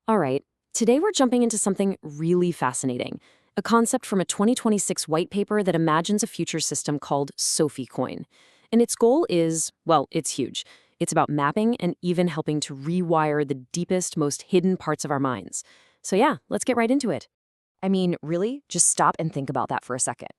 All right, today we're jumping into something really fascinating, a concept from a 2026 white paper that imagines a future system called SofiCoin. And its goal is, well, it's huge. It's about mapping and even helping to rewire the deepest, most hidden parts of our minds. So yeah, let's get right into it. I mean, really? Just stop and think about that for a second.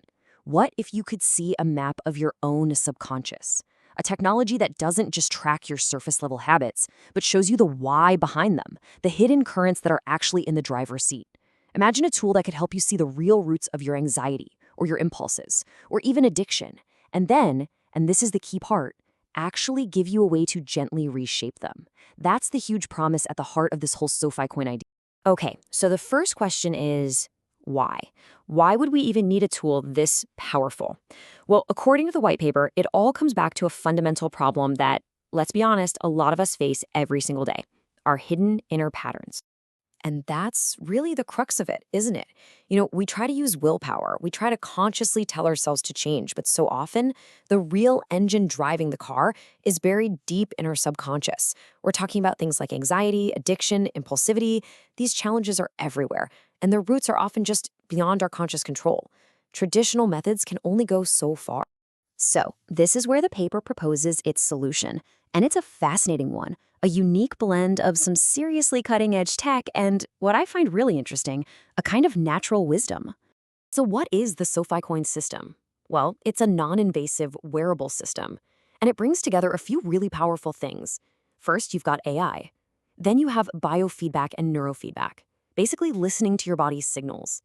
What if you could see a map of your own subconscious? A technology that doesn't just track your surface level habits, but shows you the why behind them, the hidden currents that are actually in the driver's seat. Imagine a tool that could help you see the real roots of your anxiety, or your impulses, or even addiction, and then, and this is the key part, actually give you a way to gently reshape them. That's the huge promise at the heart of this whole SoFi coin idea. Okay, so the first question is why? Why would we even need a tool this powerful? Well, according to the white paper, it all comes back to a fundamental problem that, let's be honest, a lot of us face every single day: our hidden inner patterns. And that's really the crux of it, isn't it? We try to use willpower. We try to consciously tell ourselves to change, but so often, the real engine driving the car is buried deep in our subconscious. We're talking about things like anxiety, addiction, impulsivity. These challenges are everywhere, and their roots are often just beyond our conscious control. Traditional methods can only go so far. So, this is where the paper proposes its solution, and it's a fascinating one. A unique blend of some seriously cutting-edge tech and, what I find really interesting, a kind of natural wisdom. So what is the SofiCoin system? Well, it's a non-invasive wearable system, and it brings together a few really powerful things. First, you've got AI. Then you have biofeedback and neurofeedback, basically listening to your body's signals.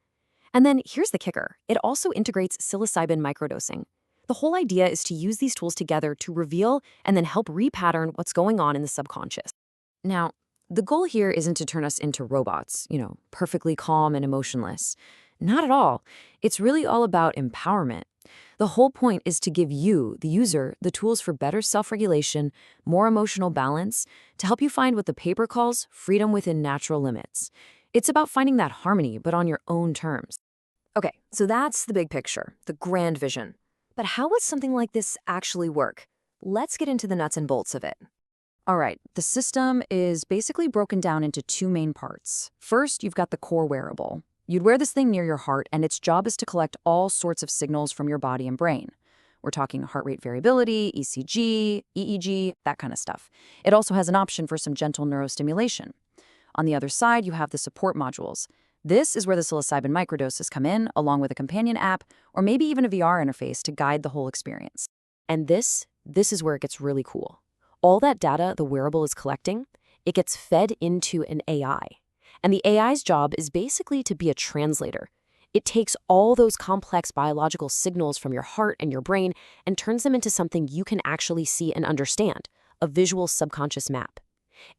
And then here's the kicker. It also integrates psilocybin microdosing. The whole idea is to use these tools together to reveal and then help repattern what's going on in the subconscious. Now, the goal here isn't to turn us into robots, perfectly calm and emotionless. Not at all. It's really all about empowerment. The whole point is to give you, the user, the tools for better self-regulation, more emotional balance, to help you find what the paper calls freedom within natural limits. It's about finding that harmony, but on your own terms. Okay, so that's the big picture, the grand vision. But how would something like this actually work? Let's get into the nuts and bolts of it. All right, the system is basically broken down into two main parts. First, you've got the core wearable. You'd wear this thing near your heart, and its job is to collect all sorts of signals from your body and brain. We're talking heart rate variability, ECG, EEG, that kind of stuff. It also has an option for some gentle neurostimulation. On the other side, you have the support modules. This is where the psilocybin microdoses come in, along with a companion app, or maybe even a VR interface to guide the whole experience. And this is where it gets really cool. All that data the wearable is collecting, it gets fed into an AI. And the AI's job is basically to be a translator. It takes all those complex biological signals from your heart and your brain and turns them into something you can actually see and understand, a visual subconscious map.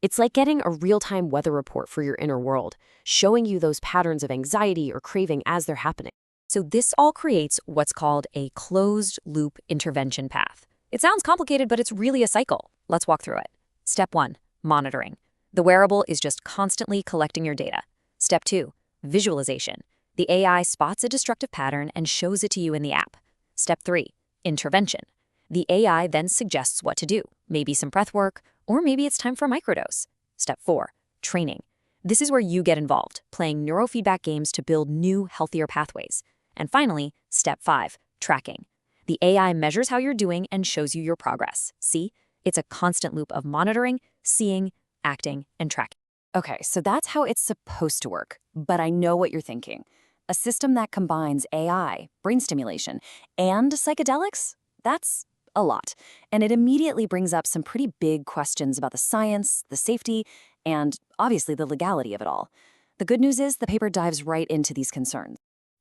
It's like getting a real-time weather report for your inner world, showing you those patterns of anxiety or craving as they're happening. So this all creates what's called a closed-loop intervention path. It sounds complicated, but it's really a cycle. Let's walk through it. Step 1, monitoring. The wearable is just constantly collecting your data. Step 2, visualization. The AI spots a destructive pattern and shows it to you in the app. Step 3, intervention. The AI then suggests what to do, maybe some breath work, or maybe it's time for a microdose. Step 4, training. This is where you get involved, playing neurofeedback games to build new, healthier pathways. And finally, Step 5, tracking. The AI measures how you're doing and shows you your progress. See? It's a constant loop of monitoring, seeing, acting, and tracking. Okay, so that's how it's supposed to work. But I know what you're thinking. A system that combines AI, brain stimulation, and psychedelics? That's a lot. And it immediately brings up some pretty big questions about the science, the safety, and obviously the legality of it all. The good news is the paper dives right into these concerns.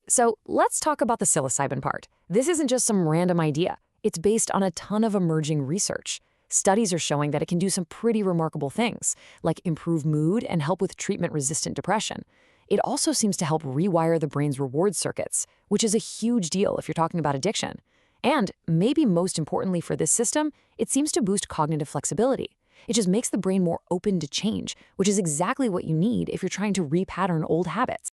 So let's talk about the psilocybin part. This isn't just some random idea. It's based on a ton of emerging research. Studies are showing that it can do some pretty remarkable things, like improve mood and help with treatment-resistant depression. It also seems to help rewire the brain's reward circuits, which is a huge deal if you're talking about addiction. And maybe most importantly for this system, it seems to boost cognitive flexibility. It just makes the brain more open to change, which is exactly what you need if you're trying to repattern old habits.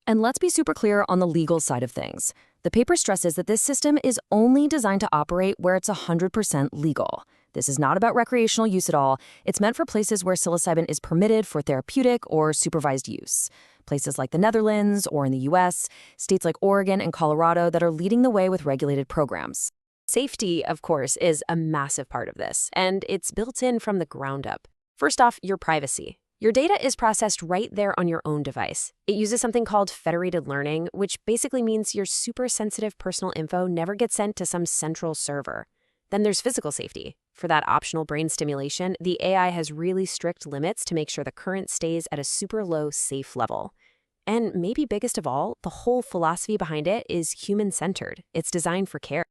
And let's be super clear on the legal side of things. The paper stresses that this system is only designed to operate where it's 100% legal. This is not about recreational use at all. It's meant for places where psilocybin is permitted for therapeutic or supervised use. Places like the Netherlands or in the US, states like Oregon and Colorado that are leading the way with regulated programs. Safety, of course, is a massive part of this, and it's built in from the ground up. First off, your privacy. Your data is processed right there on your own device. It uses something called federated learning, which basically means your super sensitive personal info never gets sent to some central server. Then there's physical safety. For that optional brain stimulation, the AI has really strict limits to make sure the current stays at a super low, safe level. And maybe biggest of all, the whole philosophy behind it is human-centered. It's designed for care.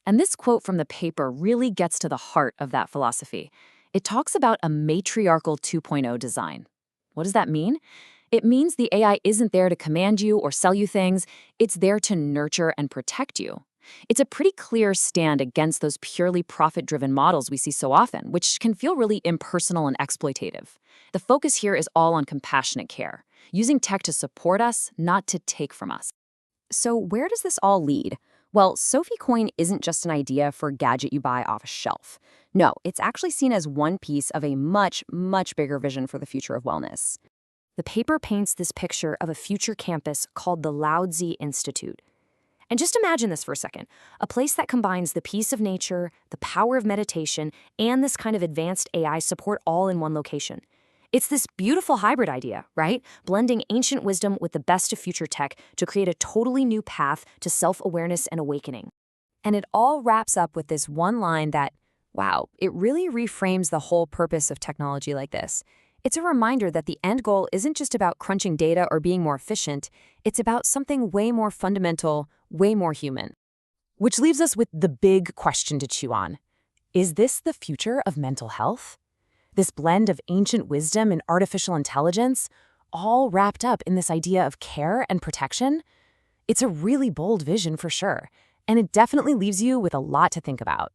And this quote from the paper really gets to the heart of that philosophy. It talks about a matriarchal 2.0 design. What does that mean? It means the AI isn't there to command you or sell you things. It's there to nurture and protect you. It's a pretty clear stand against those purely profit-driven models we see so often, which can feel really impersonal and exploitative. The focus here is all on compassionate care, using tech to support us, not to take from us. So where does this all lead? Well, SofiCoin isn't just an idea for a gadget you buy off a shelf. No, it's actually seen as one piece of a much, much bigger vision for the future of wellness. The paper paints this picture of a future campus called the Laozi Institute. And just imagine this for a second, a place that combines the peace of nature, the power of meditation, and this kind of advanced AI support all in one location. It's this beautiful hybrid idea, right? Blending ancient wisdom with the best of future tech to create a totally new path to self-awareness and awakening. And it all wraps up with this one line that, wow, it really reframes the whole purpose of technology like this. It's a reminder that the end goal isn't just about crunching data or being more efficient. It's about something way more fundamental, way more human. Which leaves us with the big question to chew on. Is this the future of mental health? This blend of ancient wisdom and artificial intelligence, all wrapped up in this idea of care and protection? It's a really bold vision for sure, and it definitely leaves you with a lot to think about.